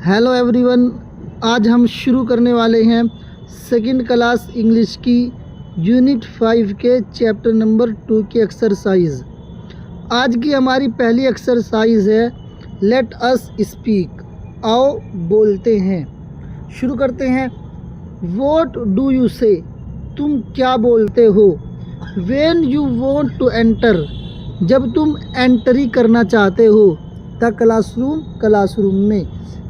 Hello everyone, आज हम शुरू करने वाले हैं सेकंड क्लास इंग्लिश की यूनिट 5 के चैप्टर नंबर 2 की एक्सरसाइज। आज की हमारी पहली एक्सरसाइज है लेट अस स्पीक। आओ बोलते हैं। शुरू करते हैं। व्हाट डू यू से, तुम क्या बोलते हो। When you want to enter, जब तुम एंट्री करना चाहते हो। द क्लासरूम, क्लासरूम में,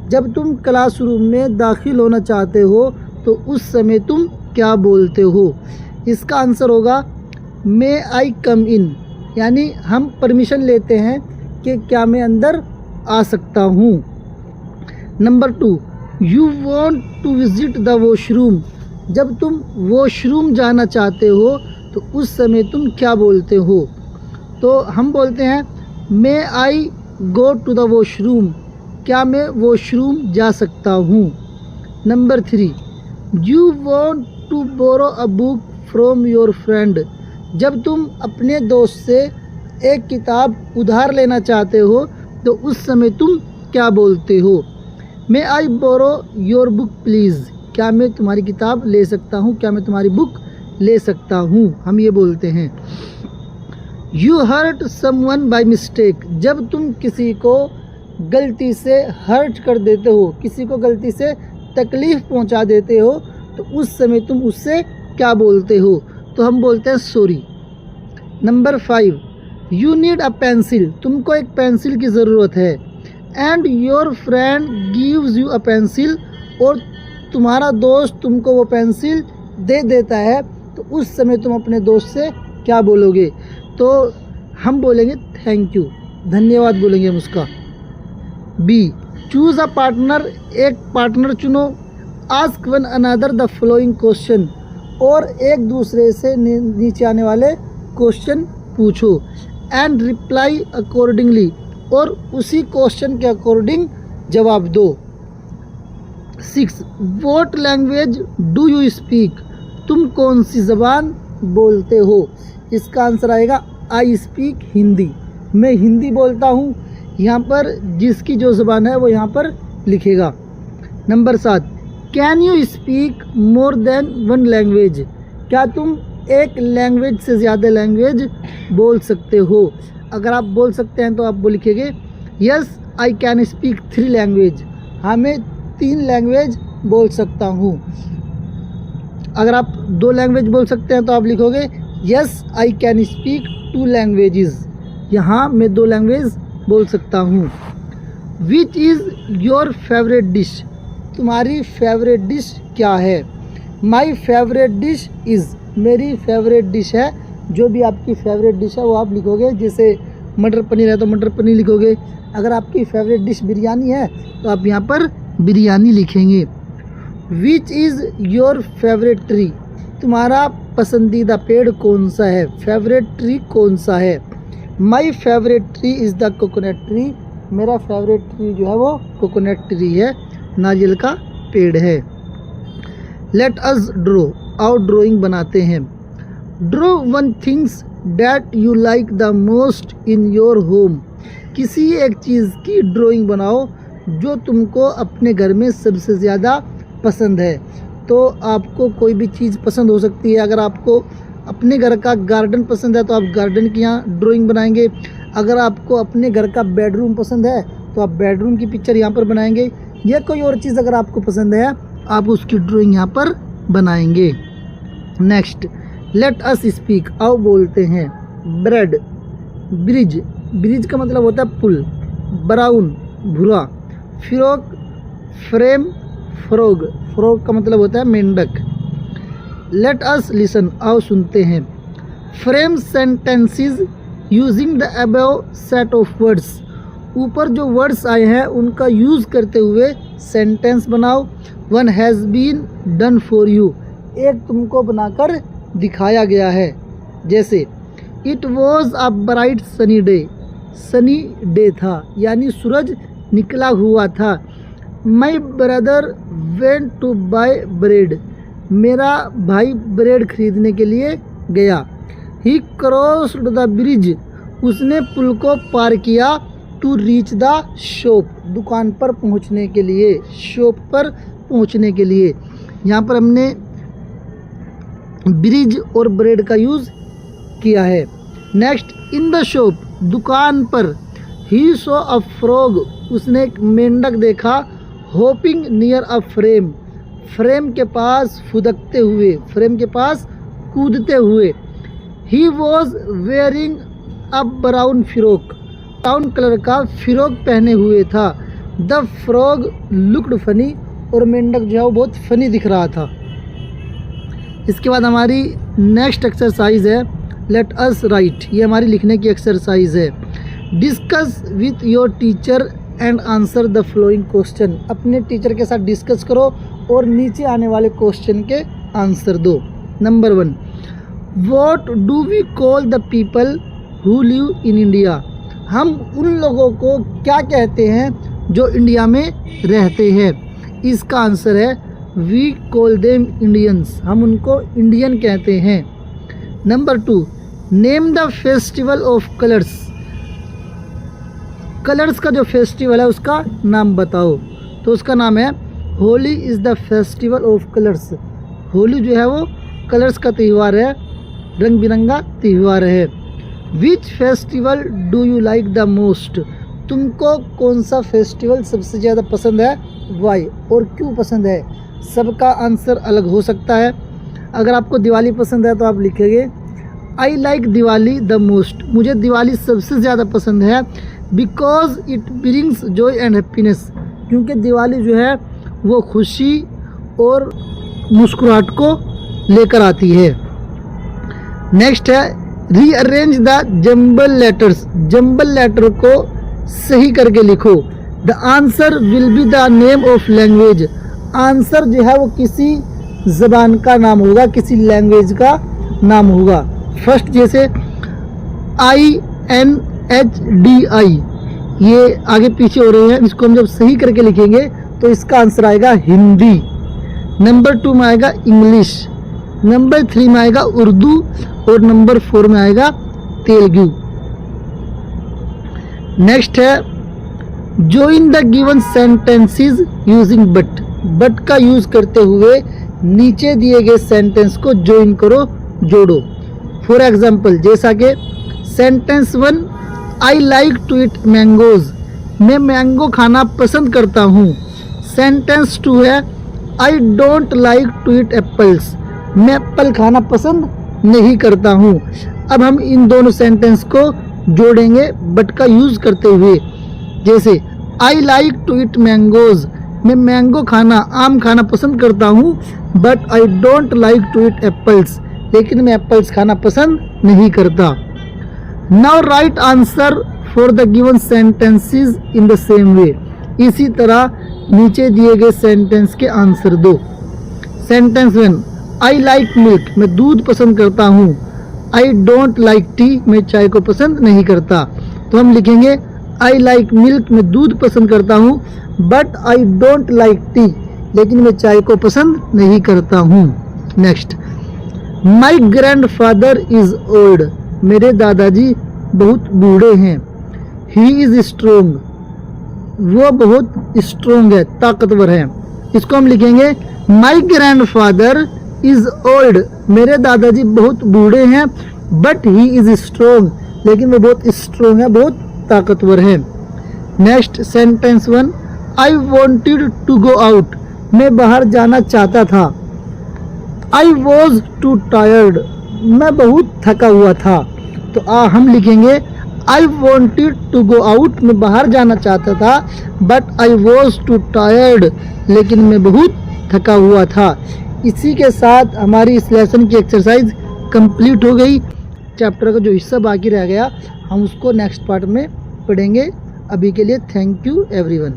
जब तुम क्लासरूम में दाखिल होना चाहते हो तो उस समय तुम क्या बोलते हो। इसका आंसर होगा मे आई कम इन, यानी हम परमिशन लेते हैं कि क्या मैं अंदर आ सकता हूँ। Number 2, you want to visit the washroom, जब तुम वॉशरूम जाना चाहते हो तो उस समय तुम क्या बोलते हो। तो हम बोलते हैं may I go to the washroom, क्या मैं वॉशरूम जा सकता हूँ। Number 3, you want to borrow a book from your friend, जब तुम अपने दोस्त से एक किताब उधार लेना चाहते हो तो उस समय तुम क्या बोलते हो। मे आई बोरो योर बुक प्लीज़, क्या मैं तुम्हारी किताब ले सकता हूँ, क्या मैं तुम्हारी बुक ले सकता हूँ, हम ये बोलते हैं। You hurt someone by mistake, जब तुम किसी को गलती से हर्ट कर देते हो, किसी को गलती से तकलीफ़ पहुंचा देते हो तो उस समय तुम उससे क्या बोलते हो। तो हम बोलते हैं sorry. Number 5, you need a pencil, तुमको एक पेंसिल की ज़रूरत है। And your friend gives you a pencil, और तुम्हारा दोस्त तुमको वो पेंसिल दे देता है तो उस समय तुम अपने दोस्त से क्या बोलोगे। तो हम बोलेंगे थैंक यू, धन्यवाद बोलेंगे हम उसका। बी, चूज़ अ पार्टनर, एक पार्टनर चुनो। Ask one another the following question, और एक दूसरे से नीचे आने वाले क्वेश्चन पूछो। एंड रिप्लाई अकॉर्डिंगली, और उसी क्वेश्चन के अकॉर्डिंग जवाब दो। 6, what language do you speak, तुम कौन सी ज़बान बोलते हो। इसका आंसर आएगा आई स्पीक हिंदी, मैं हिंदी बोलता हूँ। यहाँ पर जिसकी जो ज़बान है वो यहाँ पर लिखेगा। Number 7, can you speak more than one language, क्या तुम एक लैंग्वेज से ज़्यादा लैंग्वेज बोल सकते हो। अगर आप बोल सकते हैं तो आप वो लिखेंगे yes I can speak 3 language, हाँ मैं 3 लैंग्वेज बोल सकता हूँ। अगर आप 2 लैंग्वेज बोल सकते हैं तो आप लिखोगे yes I can speak 2 languages, यहाँ मैं 2 लैंग्वेज बोल सकता हूँ। Which is your favourite dish, तुम्हारी फेवरेट डिश क्या है। माई फेवरेट डिश इज़, मेरी फेवरेट डिश है। जो भी आपकी फेवरेट डिश है वो आप लिखोगे। जैसे मटर पनीर है तो मटर पनीर लिखोगे। अगर आपकी फेवरेट डिश बिरयानी है तो आप यहाँ पर बिरयानी लिखेंगे। Which is your favourite tree, तुम्हारा पसंदीदा पेड़ कौन सा है, फेवरेट ट्री कौन सा है। My favourite tree is the coconut tree, मेरा फेवरेट ट्री जो है वो कोकोनट ट्री है, नारियल का पेड़ है। लेट अस ड्रो, आओ ड्राइंग बनाते हैं। Draw one things that you like the most in your home, किसी एक चीज़ की ड्राइंग बनाओ जो तुमको अपने घर में सबसे ज़्यादा पसंद है। तो आपको कोई भी चीज़ पसंद हो सकती है। अगर आपको अपने घर का गार्डन पसंद है तो आप गार्डन की यहाँ ड्राइंग बनाएंगे। अगर आपको अपने घर का बेडरूम पसंद है तो आप बेडरूम की पिक्चर यहाँ पर बनाएंगे। या कोई और चीज़ अगर आपको पसंद है आप उसकी ड्राइंग यहाँ पर बनाएंगे। नेक्स्ट, लेट अस स्पीक, आओ बोलते हैं। ब्रेड, ब्रिज, ब्रिज का मतलब होता है पुल। ब्राउन, भूरा। फ्रॉक, फ्रेम, फ्रॉग, फ्रॉग का मतलब होता है मेंढक। लेट अस लिसन, आओ सुनते हैं। Frame sentences using the above set of words, ऊपर जो वर्ड्स आए हैं उनका यूज़ करते हुए सेंटेंस बनाओ। One has been done for you, एक तुमको बनाकर दिखाया गया है। जैसे it was a bright sunny day, sunny day था यानी सूरज निकला हुआ था। My brother went to buy bread, मेरा भाई ब्रेड खरीदने के लिए गया। ही क्रॉस्ड द ब्रिज, उसने पुल को पार किया। टू रीच द शॉप, दुकान पर पहुंचने के लिए, शॉप पर पहुंचने के लिए। यहाँ पर हमने ब्रिज और ब्रेड का यूज़ किया है। नेक्स्ट, इन द शॉप, दुकान पर। ही सॉ अ फ्रॉग, उसने एक मेंढक देखा। Hopping near a frame, frame के पास फुदकते हुए, फ्रेम के पास कूदते हुए। He was wearing a brown frock, brown colour का फ्रॉक पहने हुए था। द फ्रॉग लुक्ड फनी, और मेंढक जो है वो बहुत फनी दिख रहा था। इसके बाद हमारी नेक्स्ट एक्सरसाइज है लेट अस राइट, ये हमारी लिखने की एक्सरसाइज है। Discuss with your teacher and answer the flowing question, अपने टीचर के साथ डिस्कस करो और नीचे आने वाले क्वेश्चन के आंसर दो। Number 1, what do we call the people who live in India, हम उन लोगों को क्या कहते हैं जो इंडिया में रहते हैं। इसका आंसर है वी कॉल देम इंडियंस, हम उनको इंडियन कहते हैं। Number 2, name the festival of colours, colours का जो फेस्टिवल है उसका नाम बताओ। तो उसका नाम है Holi is the festival of colours, Holi जो है वो कलर्स का त्यौहार है, रंग बिरंगा त्यौहार है। Which festival do you like the most, तुमको कौन सा फेस्टिवल सबसे ज़्यादा पसंद है, वाई, और क्यों पसंद है। सबका आंसर अलग हो सकता है। अगर आपको दिवाली पसंद है तो आप लिखेंगे I like Diwali the most, मुझे दिवाली सबसे ज़्यादा पसंद है। Because it brings Joy and happiness, क्योंकि दिवाली जो है वो खुशी और मुस्कुराहट को लेकर आती है। नेक्स्ट है rearrange the jumble letters, jumble letter को सही करके लिखो। The answer will be the name of language, answer जो है वो किसी ज़बान का नाम होगा, किसी लैंग्वेज का नाम होगा। फर्स्ट जैसे INHDI, ये आगे पीछे हो रहे हैं, इसको हम जब सही करके लिखेंगे तो इसका आंसर आएगा हिंदी। नंबर 2 में आएगा इंग्लिश, नंबर 3 में आएगा उर्दू, और नंबर 4 में आएगा तेलुगु। नेक्स्ट है join the given sentences using but, but का यूज करते हुए नीचे दिए गए सेंटेंस को जॉइन करो, जोड़ो। फॉर एग्जाम्पल, जैसा कि sentence 1, I like to eat mangoes, मैं मैंगो खाना पसंद करता हूँ। सेंटेंस 2 है I don't like to eat apples, मैं एप्पल खाना पसंद नहीं करता हूँ। अब हम इन दोनों सेंटेंस को जोड़ेंगे बट का यूज़ करते हुए। जैसे I like to eat mangoes, मैं मैंगो खाना, आम खाना पसंद करता हूँ। But I don't like to eat apples, लेकिन मैं एप्पल्स खाना पसंद नहीं करता। Now write answer for the given sentences in the same way, इसी तरह नीचे दिए गए सेंटेंस के आंसर दो। सेंटेंस 1, आई लाइक मिल्क, मैं दूध पसंद करता हूँ। आई डोंट लाइक टी, मैं चाय को पसंद नहीं करता। तो हम लिखेंगे आई लाइक मिल्क, मैं दूध पसंद करता हूँ। But I don't like T, लेकिन मैं चाय को पसंद नहीं करता हूँ। Next, my grand father is old, मेरे दादाजी बहुत बूढ़े हैं। ही इज स्ट्रोंग, वो बहुत स्ट्रोंग है, ताकतवर है। इसको हम लिखेंगे my grand father is old, मेरे दादाजी बहुत बूढ़े हैं। बट ही इज स्ट्रोंग, लेकिन वो बहुत स्ट्रोंग है, बहुत ताकतवर है। Next sentence 1, I wanted to go out, मैं बाहर जाना चाहता था। आई वॉज टू टायर्ड, मैं बहुत थका हुआ था। तो हम लिखेंगे I wanted to go out, मैं बाहर जाना चाहता था। But I was too tired, लेकिन मैं बहुत थका हुआ था। इसी के साथ हमारी इस लेसन की एक्सरसाइज कंप्लीट हो गई। चैप्टर का जो हिस्सा बाकी रह गया हम उसको नेक्स्ट पार्ट में पढ़ेंगे। अभी के लिए थैंक यू एवरीवन।